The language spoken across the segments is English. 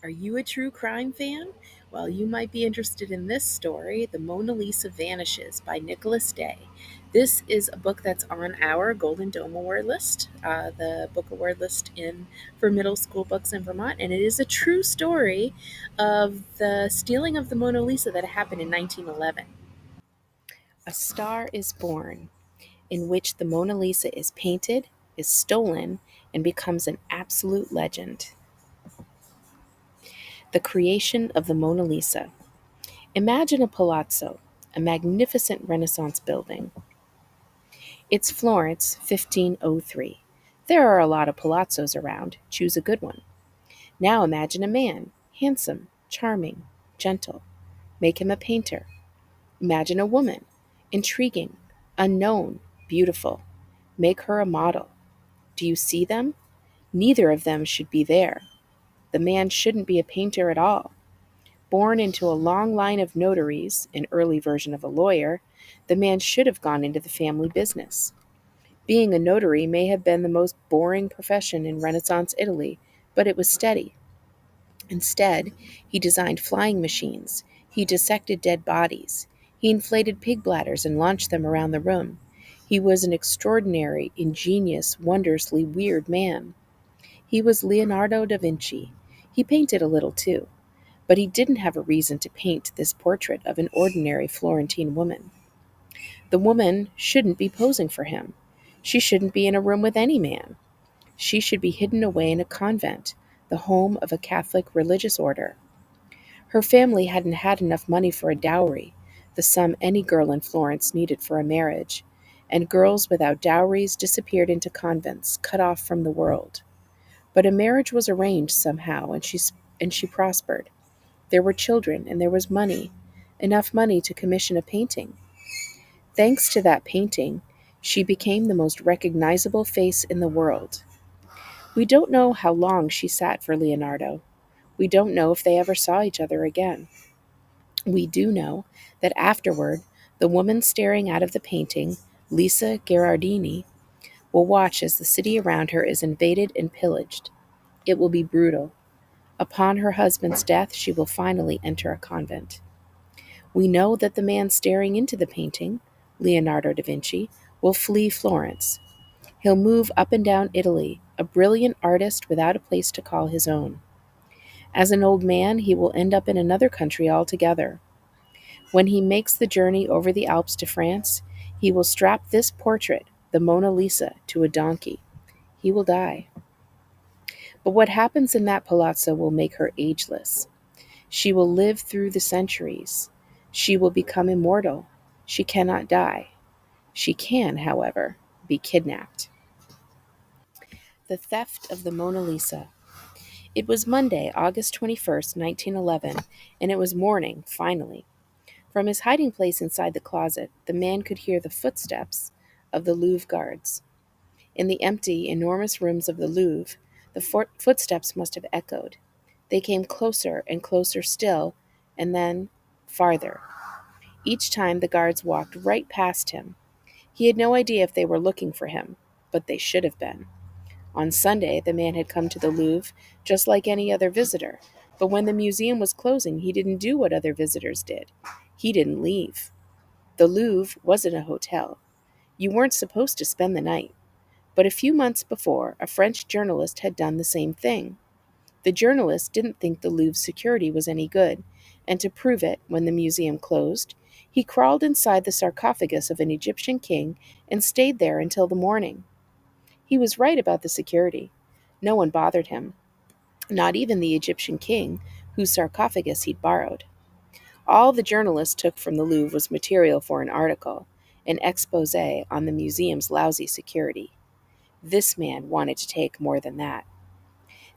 Are you a true crime fan? Well, you might be interested in this story, The Mona Lisa Vanishes by Nicholas Day. This is a book that's on our Golden Dome Award list, the book award list in for middle school books in Vermont, and it is a true story of the stealing of the Mona Lisa that happened in 1911. A Star is Born, in which the Mona Lisa is painted, is stolen, and becomes an absolute legend. The creation of the Mona Lisa. Imagine a palazzo, a magnificent Renaissance building. It's Florence, 1503. There are a lot of palazzos around. Choose a good one. Now imagine a man, handsome, charming, gentle. Make him a painter. Imagine a woman, intriguing, unknown, beautiful. Make her a model. Do you see them? Neither of them should be there. The man shouldn't be a painter at all. Born into a long line of notaries, an early version of a lawyer, the man should have gone into the family business. Being a notary may have been the most boring profession in Renaissance Italy, but it was steady. Instead, he designed flying machines, he dissected dead bodies, he inflated pig bladders and launched them around the room. He was an extraordinary, ingenious, wondrously weird man. He was Leonardo da Vinci. He painted a little too. But he didn't have a reason to paint this portrait of an ordinary Florentine woman. The woman shouldn't be posing for him. She shouldn't be in a room with any man. She should be hidden away in a convent, the home of a Catholic religious order. Her family hadn't had enough money for a dowry, the sum any girl in Florence needed for a marriage, and girls without dowries disappeared into convents, cut off from the world. But a marriage was arranged somehow, and she prospered. There were children, and there was money, enough money to commission a painting. Thanks to that painting, she became the most recognizable face in the world. We don't know how long she sat for Leonardo. We don't know if they ever saw each other again. We do know that afterward, the woman staring out of the painting, Lisa Gherardini, will watch as the city around her is invaded and pillaged. It will be brutal. Upon her husband's death, she will finally enter a convent. We know that the man staring into the painting, Leonardo da Vinci, will flee Florence. He'll move up and down Italy, a brilliant artist without a place to call his own. As an old man, he will end up in another country altogether. When he makes the journey over the Alps to France, he will strap this portrait, the Mona Lisa, to a donkey. He will die. But what happens in that palazzo will make her ageless. She will live through the centuries. She will become immortal. She cannot die. She can, however, be kidnapped. The Theft of the Mona Lisa. It was Monday, August 21st, 1911, and it was morning, finally. From his hiding place inside the closet, the man could hear the footsteps of the Louvre guards. In the empty, enormous rooms of the Louvre, the footsteps must have echoed. They came closer and closer still, and then farther. Each time the guards walked right past him. He had no idea if they were looking for him, but they should have been. On Sunday, the man had come to the Louvre just like any other visitor, but when the museum was closing, he didn't do what other visitors did. He didn't leave. The Louvre wasn't a hotel. You weren't supposed to spend the night. But a few months before, a French journalist had done the same thing. The journalist didn't think the Louvre's security was any good, and to prove it, when the museum closed, he crawled inside the sarcophagus of an Egyptian king and stayed there until the morning. He was right about the security. No one bothered him, not even the Egyptian king, whose sarcophagus he'd borrowed. All the journalist took from the Louvre was material for an article, an expose on the museum's lousy security. This man wanted to take more than that.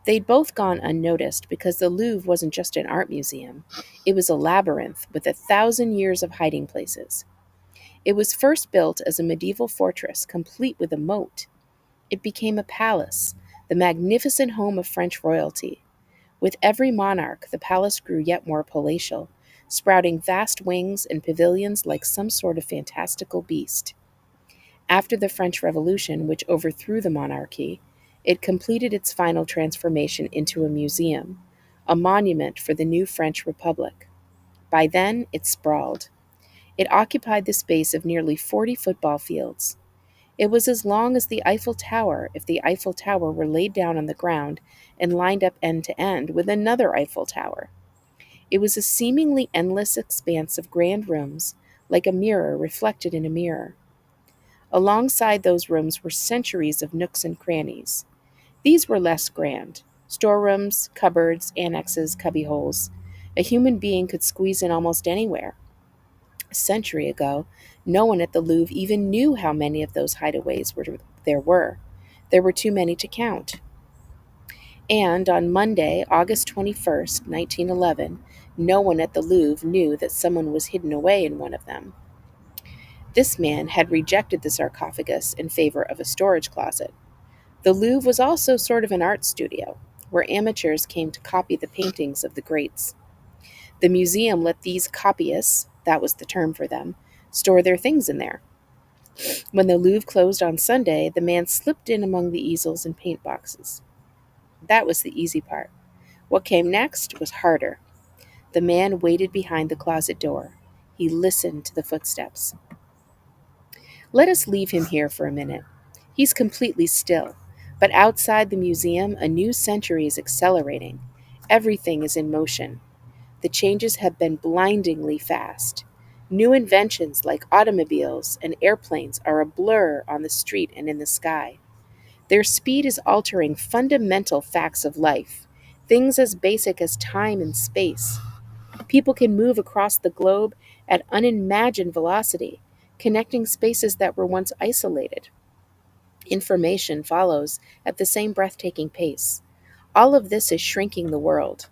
They'd both gone unnoticed because the Louvre wasn't just an art museum. It was a labyrinth with 1,000 years of hiding places. It was first built as a medieval fortress, complete with a moat. It became a palace, the magnificent home of French royalty. With every monarch, the palace grew yet more palatial, sprouting vast wings and pavilions like some sort of fantastical beast. After the French Revolution, which overthrew the monarchy, it completed its final transformation into a museum, a monument for the new French Republic. By then, it sprawled. It occupied the space of nearly 40 football fields. It was as long as the Eiffel Tower if the Eiffel Tower were laid down on the ground and lined up end to end with another Eiffel Tower. It was a seemingly endless expanse of grand rooms, like a mirror reflected in a mirror. Alongside those rooms were centuries of nooks and crannies. These were less grand: storerooms, cupboards, annexes, cubbyholes. A human being could squeeze in almost anywhere. A century ago, no one at the Louvre even knew how many of those there were. There were too many to count. And on Monday, August 21st, 1911, no one at the Louvre knew that someone was hidden away in one of them. This man had rejected the sarcophagus in favor of a storage closet. The Louvre was also sort of an art studio, where amateurs came to copy the paintings of the greats. The museum let these copyists, that was the term for them, store their things in there. When the Louvre closed on Sunday, the man slipped in among the easels and paint boxes. That was the easy part. What came next was harder. The man waited behind the closet door. He listened to the footsteps. Let us leave him here for a minute. He's completely still, but outside the museum, a new century is accelerating. Everything is in motion. The changes have been blindingly fast. New inventions like automobiles and airplanes are a blur on the street and in the sky. Their speed is altering fundamental facts of life, things as basic as time and space. People can move across the globe at unimagined velocity, connecting spaces that were once isolated. Information follows at the same breathtaking pace. All of this is shrinking the world.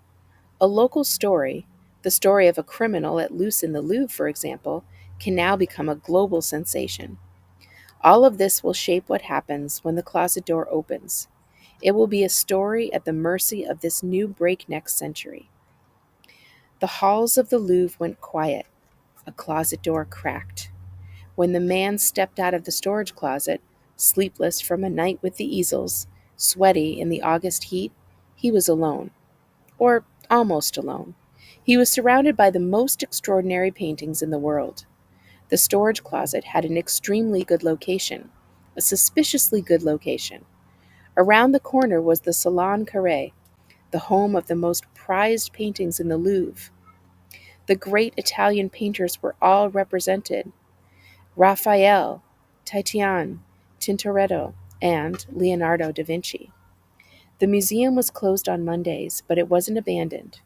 A local story, the story of a criminal let loose in the Louvre, for example, can now become a global sensation. All of this will shape what happens when the closet door opens. It will be a story at the mercy of this new breakneck century. The halls of the Louvre went quiet. A closet door cracked. When the man stepped out of the storage closet, sleepless from a night with the easels, sweaty in the August heat, he was alone. Or almost alone. He was surrounded by the most extraordinary paintings in the world. The storage closet had an extremely good location, a suspiciously good location. Around the corner was the Salon Carré, the home of the most prized paintings in the Louvre. The great Italian painters were all represented: Raphael, Titian, Tintoretto, and Leonardo da Vinci. The museum was closed on Mondays, but it wasn't abandoned.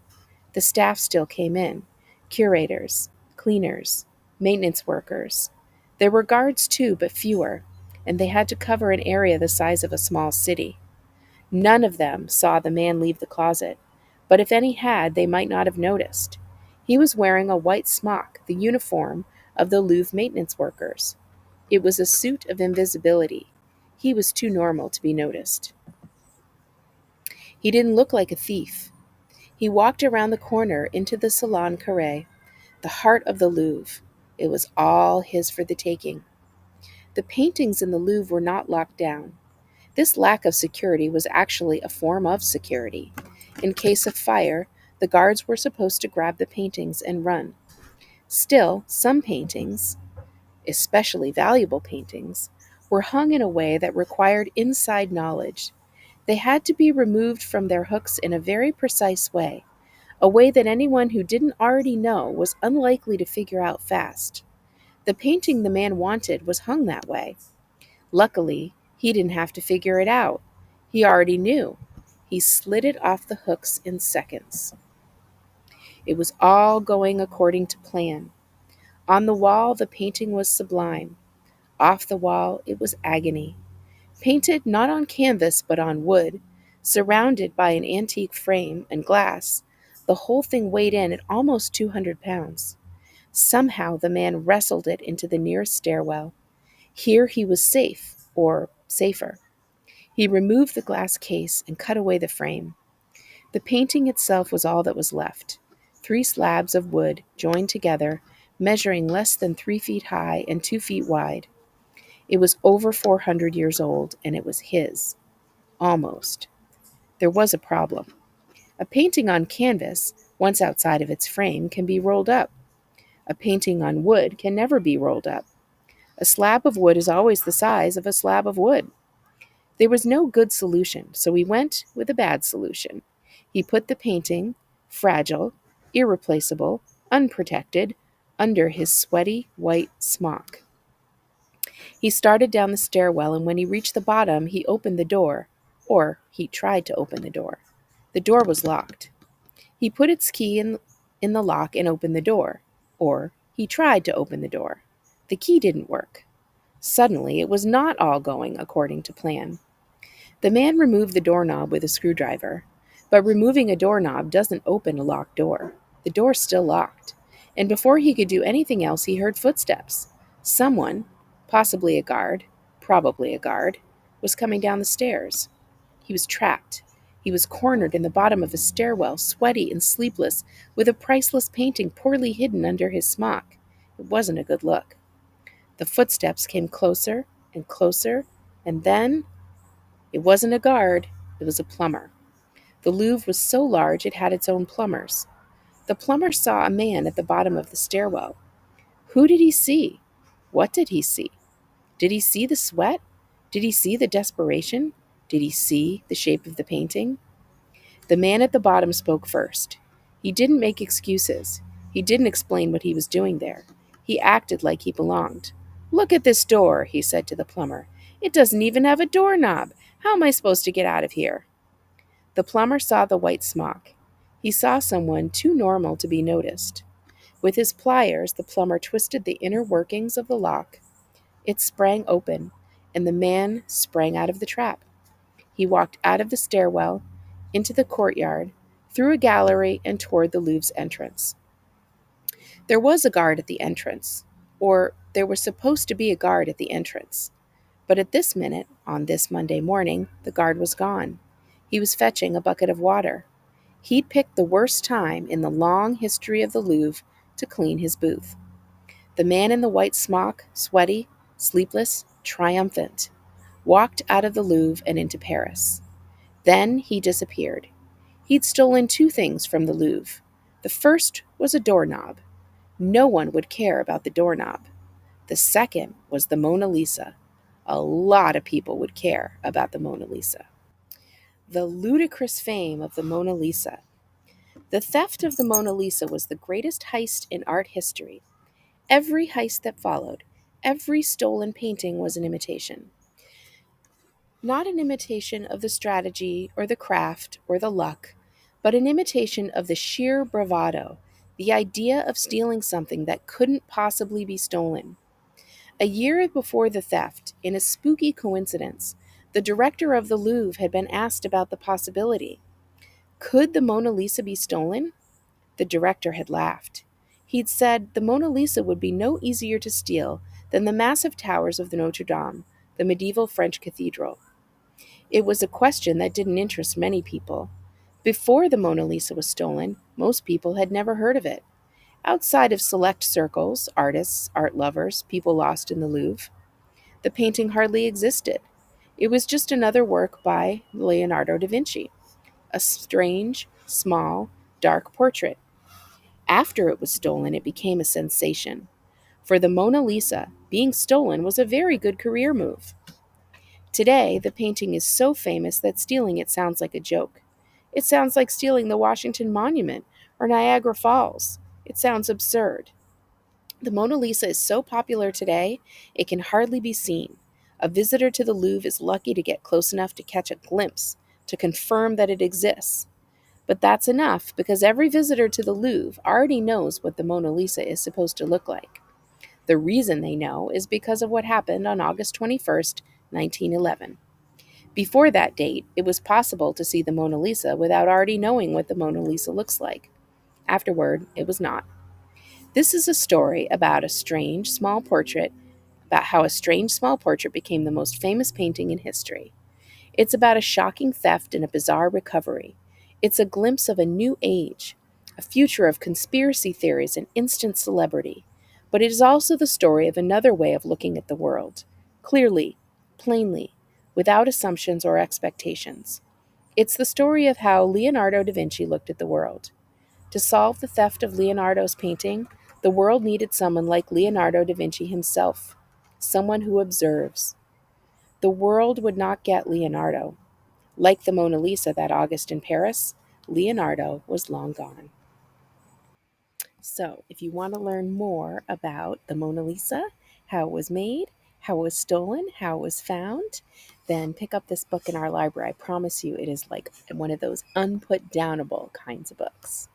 The staff still came in: curators, cleaners, maintenance workers. There were guards too, but fewer, and they had to cover an area the size of a small city. None of them saw the man leave the closet, but if any had, they might not have noticed. He was wearing a white smock, the uniform of the Louvre maintenance workers. It was a suit of invisibility. He was too normal to be noticed. He didn't look like a thief. He walked around the corner into the Salon Carré, the heart of the Louvre. It was all his for the taking. The paintings in the Louvre were not locked down. This lack of security was actually a form of security. In case of fire, the guards were supposed to grab the paintings and run. Still, some paintings, especially valuable paintings, were hung in a way that required inside knowledge. They had to be removed from their hooks in a very precise way, a way that anyone who didn't already know was unlikely to figure out fast. The painting the man wanted was hung that way. Luckily, he didn't have to figure it out. He already knew. He slid it off the hooks in seconds. It was all going according to plan. On the wall, the painting was sublime. Off the wall, it was agony. Painted not on canvas but on wood, surrounded by an antique frame and glass, the whole thing weighed in at almost 200 pounds. Somehow the man wrestled it into the nearest stairwell. Here he was safe, or safer. He removed the glass case and cut away the frame. The painting itself was all that was left: 3 slabs of wood joined together, measuring less than 3 feet high and 2 feet wide. It was over 400 years old, and it was his. Almost. There was a problem. A painting on canvas, once outside of its frame, can be rolled up. A painting on wood can never be rolled up. A slab of wood is always the size of a slab of wood. There was no good solution, so he went with a bad solution. He put the painting, fragile, irreplaceable, unprotected, under his sweaty white smock. He started down the stairwell, and when he reached the bottom, he opened the door, or he tried to open the door. The door was locked. He put its key in the lock and opened the door, or he tried to open the door. The key didn't work. Suddenly, it was not all going according to plan. The man removed the doorknob with a screwdriver, but removing a doorknob doesn't open a locked door. The door's still locked, and before he could do anything else, he heard footsteps. Someone, possibly a guard, probably a guard, was coming down the stairs. He was trapped. He was cornered in the bottom of a stairwell, sweaty and sleepless, with a priceless painting poorly hidden under his smock. It wasn't a good look. The footsteps came closer and closer, and then it wasn't a guard, it was a plumber. The Louvre was so large it had its own plumbers. The plumber saw a man at the bottom of the stairwell. Who did he see? What did he see? Did he see the sweat? Did he see the desperation? Did he see the shape of the painting? The man at the bottom spoke first. He didn't make excuses. He didn't explain what he was doing there. He acted like he belonged. "Look at this door," he said to the plumber. "It doesn't even have a doorknob. How am I supposed to get out of here?" The plumber saw the white smock. He saw someone too normal to be noticed. With his pliers, the plumber twisted the inner workings of the lock. It sprang open, and the man sprang out of the trap. He walked out of the stairwell, into the courtyard, through a gallery, and toward the Louvre's entrance. There was a guard at the entrance, or there was supposed to be a guard at the entrance. But at this minute, on this Monday morning, the guard was gone. He was fetching a bucket of water. He'd picked the worst time in the long history of the Louvre to clean his booth. The man in the white smock, sweaty, sleepless, triumphant, walked out of the Louvre and into Paris. Then he disappeared. He'd stolen two things from the Louvre. The first was a doorknob. No one would care about the doorknob. The second was the Mona Lisa. A lot of people would care about the Mona Lisa. The ludicrous fame of the Mona Lisa. The theft of the Mona Lisa was the greatest heist in art history. Every heist that followed, every stolen painting was an imitation. Not an imitation of the strategy or the craft or the luck, but an imitation of the sheer bravado, the idea of stealing something that couldn't possibly be stolen. A year before the theft, in a spooky coincidence, the director of the Louvre had been asked about the possibility. Could the Mona Lisa be stolen? The director had laughed. He'd said the Mona Lisa would be no easier to steal than the massive towers of the Notre Dame, the medieval French cathedral. It was a question that didn't interest many people. Before the Mona Lisa was stolen, most people had never heard of it. Outside of select circles, artists, art lovers, people lost in the Louvre, the painting hardly existed. It was just another work by Leonardo da Vinci, a strange, small, dark portrait. After it was stolen, it became a sensation. For the Mona Lisa, being stolen was a very good career move. Today, the painting is so famous that stealing it sounds like a joke. It sounds like stealing the Washington Monument or Niagara Falls. It sounds absurd. The Mona Lisa is so popular today, it can hardly be seen. A visitor to the Louvre is lucky to get close enough to catch a glimpse, to confirm that it exists. But that's enough because every visitor to the Louvre already knows what the Mona Lisa is supposed to look like. The reason they know is because of what happened on August 21st, 1911. Before that date, it was possible to see the Mona Lisa without already knowing what the Mona Lisa looks like. Afterward, it was not. This is a story about how a strange small portrait became the most famous painting in history. It's about a shocking theft and a bizarre recovery. It's a glimpse of a new age, a future of conspiracy theories and instant celebrity. But it is also the story of another way of looking at the world, clearly, plainly, without assumptions or expectations. It's the story of how Leonardo da Vinci looked at the world. To solve the theft of Leonardo's painting, the world needed someone like Leonardo da Vinci himself, someone who observes. The world would not get Leonardo. Like the Mona Lisa that August in Paris, Leonardo was long gone. So, if you want to learn more about the Mona Lisa, how it was made, how it was stolen, how it was found, then pick up this book in our library. I promise you, it is like one of those unput downable kinds of books.